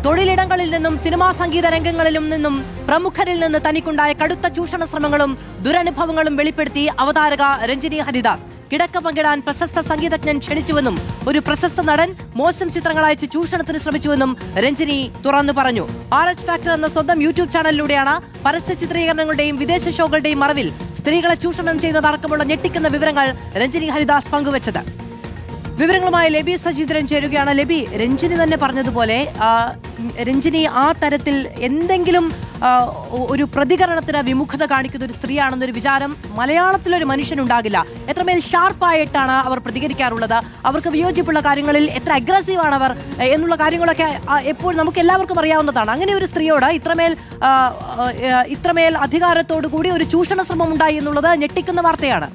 തൊഴിലിടങ്ങളിൽ നിന്നും സിനിമാ സംഗീത രംഗങ്ങളിലും നിന്നും പ്രമുഖരിൽ നിന്ന് തനിക്കുണ്ടായ കടുത്ത ചൂഷണ ശ്രമങ്ങളും ദുരനുഭവങ്ങളും വെളിപ്പെടുത്തി അവതാരക രഞ്ജിനി ഹരിദാസ്. കിടക്ക പങ്കിടാൻ പ്രശസ്ത സംഗീതജ്ഞൻ ക്ഷണിച്ചുവെന്നും ഒരു പ്രശസ്ത നടൻ മോശം ചിത്രങ്ങൾ അയച്ച് ചൂഷണത്തിന് ശ്രമിച്ചുവെന്നും രഞ്ജിനി തുറന്നു പറഞ്ഞു. RH ഫാക്ടർ എന്ന സ്വന്തം യൂട്യൂബ് ചാനലിലൂടെയാണ് പരസ്യ ചിത്രീകരണങ്ങളുടെയും വിദേശ ഷോകളുടെയും മറവിൽ സ്ത്രീകളെ ചൂഷണം ചെയ്യുന്നതടക്കമുള്ള ഞെട്ടിക്കുന്ന വിവരങ്ങൾ രഞ്ജിനി ഹരിദാസ് പങ്കുവച്ചത്. വിവരങ്ങളുമായി ലബി സജീന്ദ്രൻ ചേരുകയാണ്. ലബി, രഞ്ജിനി തന്നെ പറഞ്ഞതുപോലെ രഞ്ജിനി ആ തരത്തിൽ എന്തെങ്കിലും ഒരു പ്രതികരണത്തിന് വിമുഖത കാണിക്കുന്ന ഒരു സ്ത്രീയാണെന്നൊരു വിചാരം മലയാളത്തിലൊരു മനുഷ്യനുണ്ടാകില്ല. എത്രമേൽ ഷാർപ്പായിട്ടാണ് അവർ പ്രതികരിക്കാറുള്ളത്, അവർക്ക് വിയോജിപ്പുള്ള കാര്യങ്ങളിൽ എത്ര അഗ്രസീവാണ് അവർ എന്നുള്ള കാര്യങ്ങളൊക്കെ എപ്പോഴും നമുക്ക് എല്ലാവർക്കും അറിയാവുന്നതാണ്. അങ്ങനെ ഒരു സ്ത്രീയോട് ഇത്രമേൽ അധികാരത്തോടു കൂടി ഒരു ചൂഷണ ശ്രമം ഉണ്ടായി എന്നുള്ളത് ഞെട്ടിക്കുന്ന വാർത്തയാണ്.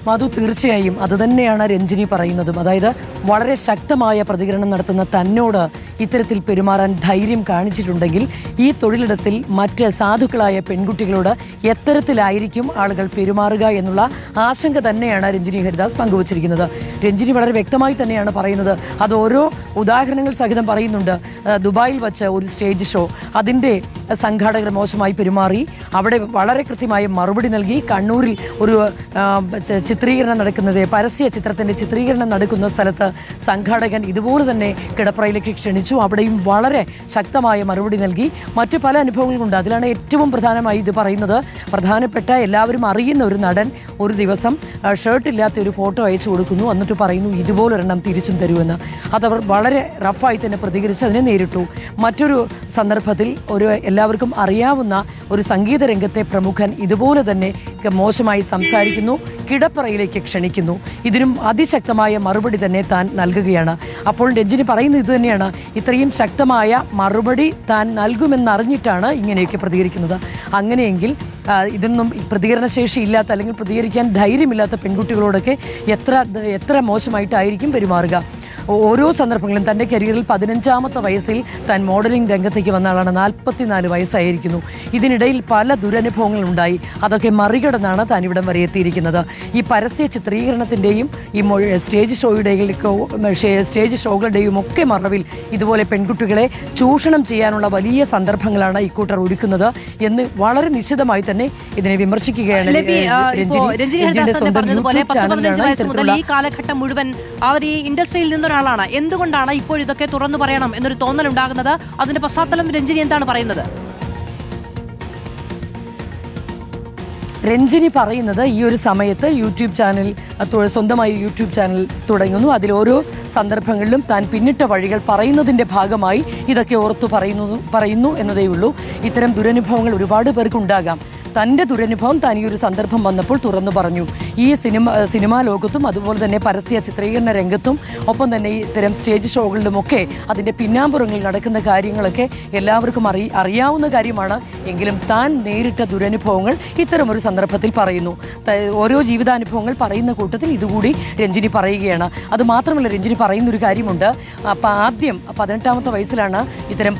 മധു, തീർച്ചയായും അതുതന്നെയാണ് രഞ്ജിനി പറയുന്നതും. അതായത് വളരെ ശക്തമായ പ്രതികരണം നടത്തുന്ന തന്നോട് ഇത്തരത്തിൽ പെരുമാറാൻ ധൈര്യം കാണിച്ചിട്ടുണ്ടെങ്കിൽ ഈ തൊഴിലിടത്തിൽ മറ്റ് സാധുക്കളായ പെൺകുട്ടികളോട് എത്തരത്തിലായിരിക്കും ആളുകൾ പെരുമാറുക എന്നുള്ള ആശങ്ക തന്നെയാണ് രഞ്ജിനി ഹരിദാസ് പങ്കുവച്ചിരിക്കുന്നത്. രഞ്ജിനി വളരെ വ്യക്തമായി തന്നെയാണ് പറയുന്നത്. അത് ഓരോ ഉദാഹരണങ്ങൾ സഹിതം പറയുന്നുണ്ട്. ദുബായിൽ വച്ച് ഒരു സ്റ്റേജ് ഷോ, അതിൻ്റെ സംഘാടകർ മോശമായി പെരുമാറി, അവിടെ വളരെ കൃത്യമായ മറുപടി നൽകി. കണ്ണൂരിൽ ഒരു ചിത്രീകരണം നടക്കുന്നത്, പരസ്യ ചിത്രത്തിന്റെ ചിത്രീകരണം നടക്കുന്ന സ്ഥലത്ത് സംഘാടകൻ ഇതുപോലെ തന്നെ കിടപ്പറയിലേക്ക് ക്ഷണിച്ചു. അവിടെയും വളരെ ശക്തമായ മറുപടി നൽകി. മറ്റു പല അനുഭവങ്ങളുണ്ട്. അതിലാണ് ഏറ്റവും പ്രധാനമായി ഇത് പറയുന്നത്. പ്രധാനപ്പെട്ട എല്ലാവരും അറിയുന്ന ഒരു നടൻ ഒരു ദിവസം ഷർട്ടില്ലാത്ത ഒരു ഫോട്ടോ അയച്ചു കൊടുക്കുന്നു. എന്നിട്ട് പറയുന്നു ഇതുപോലൊരെണ്ണം തിരിച്ചും തരുമെന്ന്. അതവർ വളരെ റഫായി തന്നെ പ്രതികരിച്ച് അതിനെ നേരിട്ടു. മറ്റൊരു സന്ദർഭത്തിൽ എല്ലാവർക്കും അറിയാവുന്ന ഒരു സംഗീത രംഗത്തെ പ്രമുഖൻ ഇതുപോലെ തന്നെ മോശമായി സംസാരിക്കുന്നു, കിടപ്പറയിലേക്ക് ക്ഷണിക്കുന്നു. ഇതിനും അതിശക്തമായ മറുപടി തന്നെ താൻ നൽകുകയാണ്. അപ്പോൾ രഞ്ജിനി പറയുന്നത് ഇത് തന്നെയാണ്. ഇത്രയും ശക്തമായ മറുപടി താൻ നൽകുമെന്നറിഞ്ഞിട്ടാണ് ഇങ്ങനെയൊക്കെ പ്രതികരിക്കുന്നത്. അങ്ങനെയെങ്കിൽ ഇതൊന്നും പ്രതികരണശേഷി ഇല്ലാത്ത അല്ലെങ്കിൽ പ്രതികരിക്കാൻ ധൈര്യമില്ലാത്ത പെൺകുട്ടികളോടൊക്കെ എത്ര മോശമായിട്ടായിരിക്കും പെരുമാറുക. ഓരോ സന്ദർഭങ്ങളും തൻ്റെ കരിയറിൽ 15ാമത്തെ വയസ്സിൽ താൻ മോഡലിംഗ് രംഗത്തേക്ക് വന്ന ആളാണ്. 44 വയസ്സായിരിക്കുന്നു. ഇതിനിടയിൽ പല ദുരനുഭവങ്ങളുണ്ടായി. അതൊക്കെ മറികടന്നാണ് താൻ ഇവിടം വരെ എത്തിയിരിക്കുന്നത്. ഈ പരസ്യ ചിത്രീകരണത്തിൻ്റെയും ഈ സ്റ്റേജ് ഷോകളുടെയും ഒക്കെ മറവിൽ ഇതുപോലെ പെൺകുട്ടികളെ ചൂഷണം ചെയ്യാനുള്ള വലിയ സന്ദർഭങ്ങളാണ് ഇക്കൂട്ടർ ഒരുക്കുന്നത് എന്ന് വളരെ നിശ്ചിതമായി തന്നെ ഇതിനെ വിമർശിക്കുകയാണ്. ഈ കാലഘട്ടം മുഴുവൻ അവർ ഈ ഇൻഡസ്ട്രിയിൽ നിന്നൊരാളാണ്. എന്തുകൊണ്ടാണ് ഇപ്പോൾ ഇതൊക്കെ തുറന്നു പറയണം എന്നൊരു തോന്നലുണ്ടാകുന്നത്? അതിന്റെ പശ്ചാത്തലം രഞ്ജിനി എന്താണ് പറയുന്നത്? രഞ്ജിനി പറയുന്നത് ഈ ഒരു സമയത്ത് യൂട്യൂബ് ചാനൽ, സ്വന്തമായി യൂട്യൂബ് ചാനൽ തുടങ്ങുന്നു. അതിൽ ഓരോ സന്ദർഭങ്ങളിലും താൻ പിന്നിട്ട വഴികൾ പറയുന്നതിൻ്റെ ഭാഗമായി ഇതൊക്കെ ഓർത്തു പറയുന്നു എന്നതേ ഉള്ളൂ. ഇത്തരം ദുരനുഭവങ്ങൾ ഒരുപാട് പേർക്കുണ്ടാകാം. തൻ്റെ ദുരനുഭവം താൻ ഈ ഒരു സന്ദർഭം വന്നപ്പോൾ തുറന്നു പറഞ്ഞു. ഈ സിനിമാ ലോകത്തും അതുപോലെ തന്നെ പരസ്യ ചിത്രീകരണ രംഗത്തും ഒപ്പം തന്നെ ഇത്തരം സ്റ്റേജ് ഷോകളിലുമൊക്കെ അതിൻ്റെ പിന്നാമ്പുറങ്ങളിൽ നടക്കുന്ന കാര്യങ്ങളൊക്കെ എല്ലാവർക്കും അറിയാവുന്ന കാര്യമാണ്. എങ്കിലും താൻ നേരിട്ട ദുരനുഭവങ്ങൾ ഇത്തരമൊരു സന്ദർഭത്തിൽ പറയുന്നു. ഓരോ ജീവിതാനുഭവങ്ങൾ പറയുന്ന കൂട്ടത്തിൽ ഇതുകൂടി രഞ്ജിനി പറയുകയാണ്. അതുമാത്രമല്ല, രഞ്ജിനി പറയുന്നൊരു കാര്യമുണ്ട്. ആദ്യം 18ാമത്തെ വയസ്സിലാണ് ഇത്തരം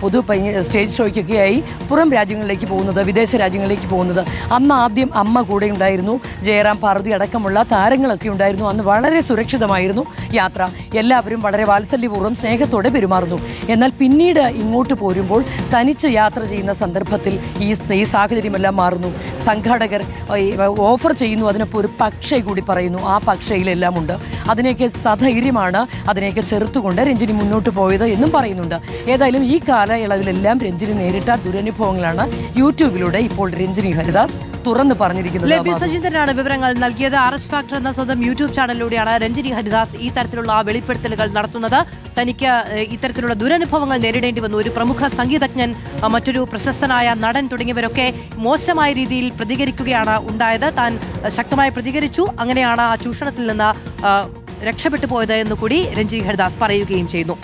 സ്റ്റേജ് ഷോയ്ക്കൊക്കെയായി പുറം രാജ്യങ്ങളിലേക്ക് പോകുന്നത്, വിദേശ രാജ്യങ്ങളിലേക്ക് പോകുന്നത്. അന്ന് ആദ്യം അമ്മ കൂടെ ഉണ്ടായിരുന്നു, ജയറാം, പാർവതി അടക്കമുള്ള താരങ്ങളൊക്കെ ഉണ്ടായിരുന്നു. അന്ന് വളരെ സുരക്ഷിതമായിരുന്നു യാത്ര. എല്ലാവരും വളരെ വാത്സല്യപൂർവ്വം സ്നേഹത്തോടെ പെരുമാറുന്നു. എന്നാൽ പിന്നീട് ഇങ്ങോട്ട് പോരുമ്പോൾ തനിച്ച് യാത്ര ചെയ്യുന്ന സന്ദർഭത്തിൽ ഈ സാഹചര്യമെല്ലാം മാറുന്നു. സംഘാടകർ ഓഫർ ചെയ്യുന്നു, അതിനൊപ്പം ഒരു പക്ഷേ കൂടി പറയുന്നു. ആ പക്ഷയിലെല്ലാം ഉണ്ട്. അതിനെയൊക്കെ സധൈര്യമാണ് അതിനെയൊക്കെ ചെറുത്തുകൊണ്ട് രഞ്ജിനി മുന്നോട്ട് പോയത് എന്നും പറയുന്നുണ്ട്. ഏതായാലും ഈ കാലയളവിലെല്ലാം രഞ്ജിനി നേരിട്ട ദുരനുഭവങ്ങളാണ് യൂട്യൂബിലൂടെ ഇപ്പോൾ രഞ്ജിനി ഹരിദാസ് തുറന്നു പറഞ്ഞിരിക്കുന്നത്. ലബി സജീന്ദ്രനാണ് വിവരങ്ങൾ നൽകിയത്. RH ഫാക്ടർ എന്ന സ്വന്തം യൂട്യൂബ് ചാനലിലൂടെയാണ് രഞ്ജിനി ഹരിദാസ് ഈ തരത്തിലുള്ള വെളിപ്പെടുത്തലുകൾ നടത്തുന്നത്. തനിക്ക് ഇത്തരത്തിലുള്ള ദുരനുഭവങ്ങൾ നേരിടേണ്ടി വന്നു. ഒരു പ്രമുഖ സംഗീതജ്ഞൻ, മറ്റൊരു പ്രശസ്തനായ നടൻ തുടങ്ങിയവരൊക്കെ മോശമായ രീതിയിൽ പ്രതികരിക്കുകയാണ് ഉണ്ടായത്. താൻ ശക്തമായി പ്രതികരിച്ചു. അങ്ങനെയാണ് ആ ചൂഷണത്തിൽ നിന്ന് രക്ഷപ്പെട്ടു പോയത് എന്നുകൂടി രഞ്ജിനി ഹരിദാസ് പറയുകയും ചെയ്യുന്നു.